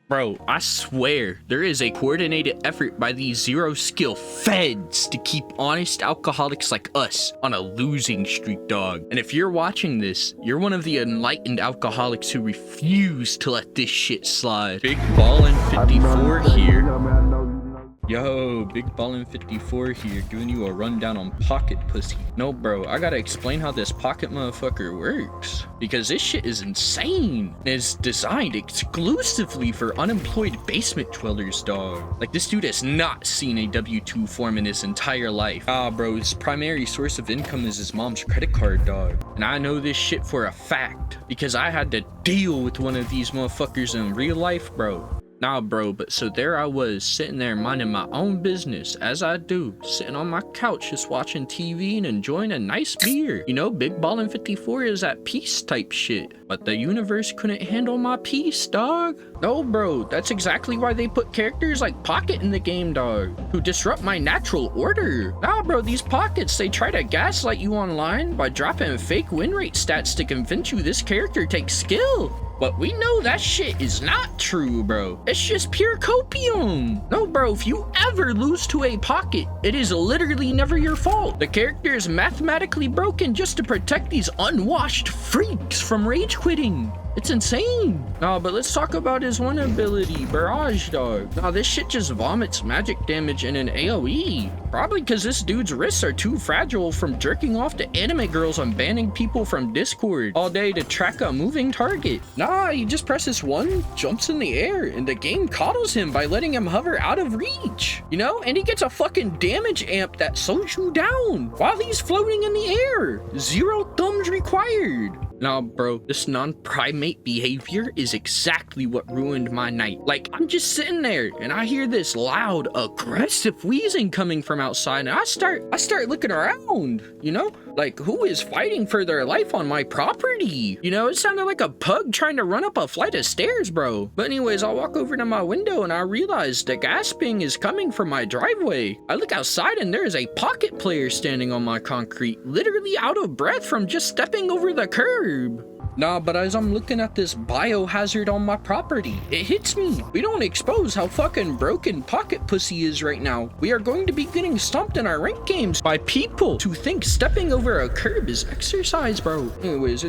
Bro, I swear, there is a coordinated effort by these zero-skill feds to keep honest alcoholics like us on a losing streak, dog. And if you're watching this, you're one of the enlightened alcoholics who refuse to let this shit slide. Big Ballin' 54 here. Yo, Big Ballin' 54 here, giving you a rundown on pocket pussy. No, bro, I gotta explain how this pocket motherfucker works. Because this shit is insane. And it's designed exclusively for unemployed basement dwellers, dog. Like, this dude has not seen a W-2 form in his entire life. Bro, his primary source of income is his mom's credit card, dog. And I know this shit for a fact, because I had to deal with one of these motherfuckers in real life, bro. Nah, bro, but so there I was, sitting there minding my own business, as I do, sitting on my couch just watching TV and enjoying a nice beer. You know, Big Ballin' 54 is that peace type shit, but the universe couldn't handle my peace, dog. No, bro, that's exactly why they put characters like Pocket in the game, dog, who disrupt my natural order. Nah, bro, these Pockets, they try to gaslight you online by dropping fake win rate stats to convince you this character takes skill. But we know that shit is not true, bro. It's just pure copium. No, bro, if you ever lose to a Pocket, it is literally never your fault. The character is mathematically broken just to protect these unwashed freaks from rage quitting. It's insane. Nah, but let's talk about his one ability, Barrage, dog. Nah, this shit just vomits magic damage in an AoE. Probably because this dude's wrists are too fragile from jerking off to anime girls and banning people from Discord all day to track a moving target. Nah, he just presses one, jumps in the air, and the game coddles him by letting him hover out of reach. You know, and he gets a fucking damage amp that slows you down while he's floating in the air. 0 thumbs required. Nah, bro, this non-primate behavior is exactly what ruined my night. Like, I'm just sitting there and I hear this loud, aggressive wheezing coming from outside, and I start looking around, you know? Like, who is fighting for their life on my property? You know, it sounded like a pug trying to run up a flight of stairs, bro. But anyways, I walk over to my window and I realize the gasping is coming from my driveway. I look outside and there is a Pocket player standing on my concrete, literally out of breath from just stepping over the curb. Nah, but as I'm looking at this biohazard on my property, it hits me. We don't expose how fucking broken Pocket Pussy is right now. We are going to be getting stomped in our ranked games by people who think stepping over a curb is exercise, bro. Anyways.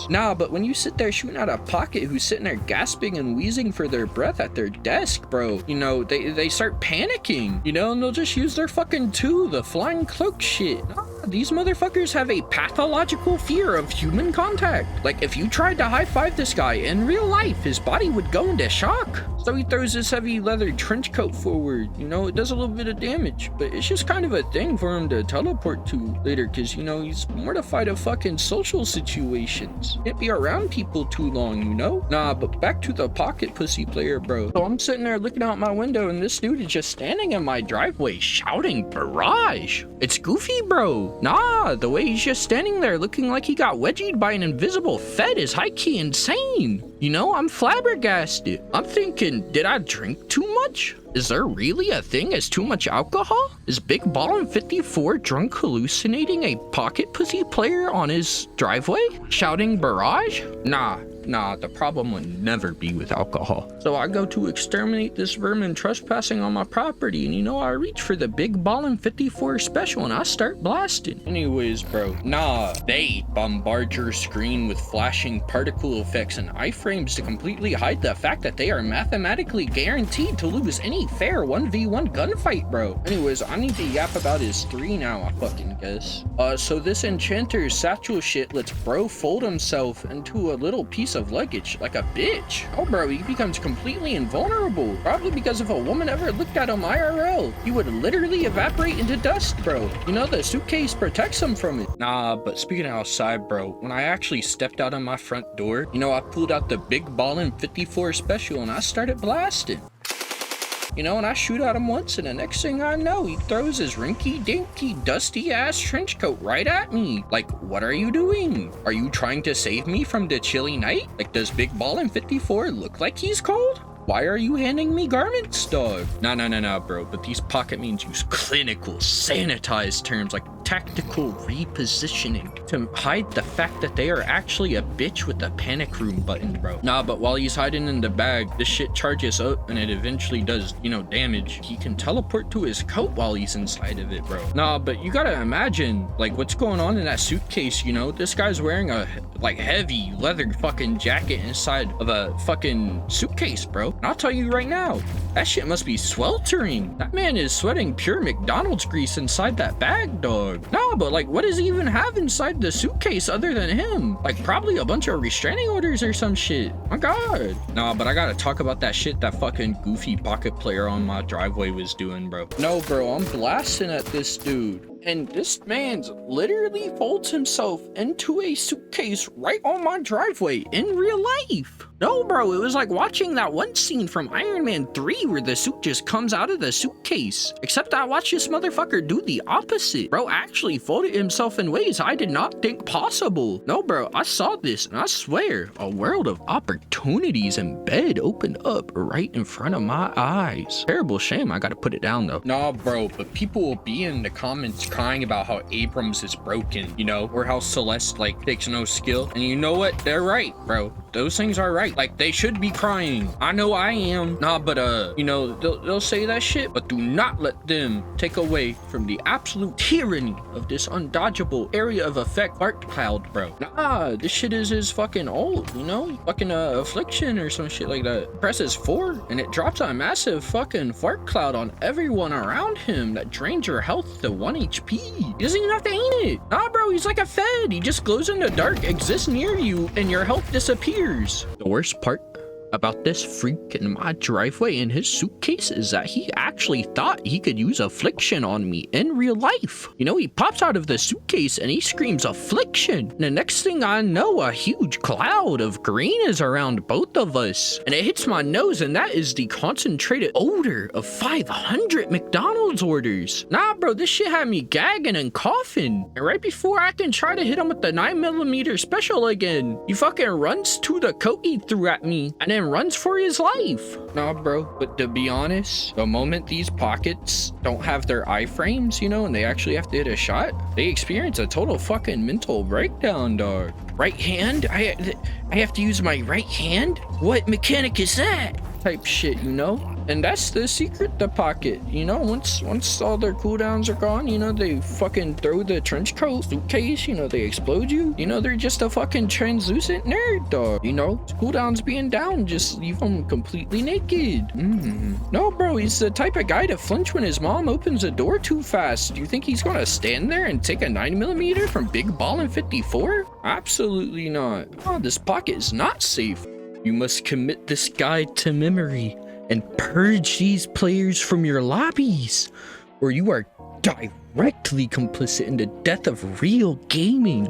Nah, but when you sit there shooting at a Pocket who's sitting there gasping and wheezing for their breath at their desk, bro, you know, they start panicking, you know, and they'll just use their fucking the flying cloak shit. Nah, these motherfuckers have a pathological fear of human contact. Like, if you tried to high-five this guy in real life, his body would go into shock. So he throws his heavy leather trench coat forward. You know, it does a little bit of damage, but it's just kind of a thing for him to teleport to later, because, you know, he's mortified of fucking social situations. Can't be around people too long, you know? Nah, but back to the Pocket Pussy player, bro. So I'm sitting there looking out my window, and this dude is just standing in my driveway shouting Barrage. It's goofy, bro. Nah, the way he's just standing there looking like he got wedgied by an invisible fed is high-key insane. You know, I'm flabbergasted. I'm thinking, did I drink too much? Is there really a thing as too much alcohol? Is Big Ballin' 54 drunk hallucinating a Pocket Pussy player on his driveway? Shouting Barrage? Nah, the problem would never be with alcohol. So I go to exterminate this vermin trespassing on my property, and you know, I reach for the Big Ballin' 54 special and I start blasting. Anyways, bro, nah, they bombard your screen with flashing particle effects and iframes to completely hide the fact that they are mathematically guaranteed to lose any fair 1v1 gunfight, bro. Anyways, I need to yap about his 3 now, I fucking guess. So this enchanter's satchel shit lets bro fold himself into a little piece of luggage like a bitch. Oh, bro, he becomes completely invulnerable. Probably because if a woman ever looked at him IRL, he would literally evaporate into dust, bro. You know, the suitcase protects him from it. Nah, but speaking of outside, bro, when I actually stepped out of my front door, you know, I pulled out the Big Ballin' 54 special and I started blasting. You know, and I shoot at him once, and the next thing I know, he throws his rinky-dinky, dusty-ass trench coat right at me. Like, what are you doing? Are you trying to save me from the chilly night? Like, does Big Ballin' 54 look like he's cold? Why are you handing me garments, dog? Nah, bro, but these Pocket memes use clinical, sanitized terms like tactical repositioning to hide the fact that they are actually a bitch with a panic room button, bro. Nah, but while he's hiding in the bag, this shit charges up and it eventually does, you know, damage. He can teleport to his coat while he's inside of it, bro. Nah, but you gotta imagine, like, what's going on in that suitcase, you know? This guy's wearing a, like, heavy leather fucking jacket inside of a fucking suitcase, bro. And I'll tell you right now, that shit must be sweltering. That man is sweating pure McDonald's grease inside that bag, dog. Nah, but, like, what does he even have inside the suitcase other than him? Like, probably a bunch of restraining orders or some shit. My god. Nah, but I gotta talk about that shit that fucking goofy pocket player on my driveway was doing, bro. No, bro, I'm blasting at this dude. And this man's literally folds himself into a suitcase right on my driveway in real life. No, bro, it was like watching that one scene from Iron Man 3 where the suit just comes out of the suitcase. Except I watched this motherfucker do the opposite. Bro actually folded himself in ways I did not think possible. No, bro, I saw this and I swear a world of opportunities in bed opened up right in front of my eyes. Terrible shame, I gotta put it down though. Nah, bro, but people will be in the comments crying about how Abrams is broken, you know, or how Celeste like takes no skill. And you know what? They're right, bro. Those things are right. Like, they should be crying. I know I am. Nah, but you know, they'll say that shit, but do not let them take away from the absolute tyranny of this undodgeable area of effect fart cloud, bro. Nah, this shit is his fucking old, you know, fucking affliction or some shit like that. Presses 4 and it drops a massive fucking fart cloud on everyone around him that drains your health to 1 HP. He doesn't even have to aim it. Nah, bro, he's like a Fed. He just glows in the dark, exists near you, and your health disappears. The worst part about this freak in my driveway in his suitcase is that he actually thought he could use affliction on me in real life. You know, he pops out of the suitcase and he screams affliction. And the next thing I know, a huge cloud of green is around both of us. And it hits my nose and that is the concentrated odor of 500 McDonald's orders. Nah, bro, this shit had me gagging and coughing. And right before I can try to hit him with the 9mm special again, he fucking runs to the coat he threw at me and then runs for his life. Nah, bro, but to be honest, the moment these pockets don't have their iframes, you know, and they actually have to hit a shot, they experience a total fucking mental breakdown, dog. Right hand? I have to use my right hand? What mechanic is that? Type shit, you know? And that's the secret to pocket, you know? Once all their cooldowns are gone, you know, they fucking throw the trench coat suitcase, you know, they explode you. You know, they're just a fucking translucent nerd, dog. You know, cooldowns being down, just leave them completely naked. No, bro, he's the type of guy to flinch when his mom opens the door too fast. Do you think he's gonna stand there and take a 9mm from Big Ballin' 54? Absolutely not. Oh, this pocket is not safe. You must commit this guide to memory and purge these players from your lobbies, or you are directly complicit in the death of real gaming.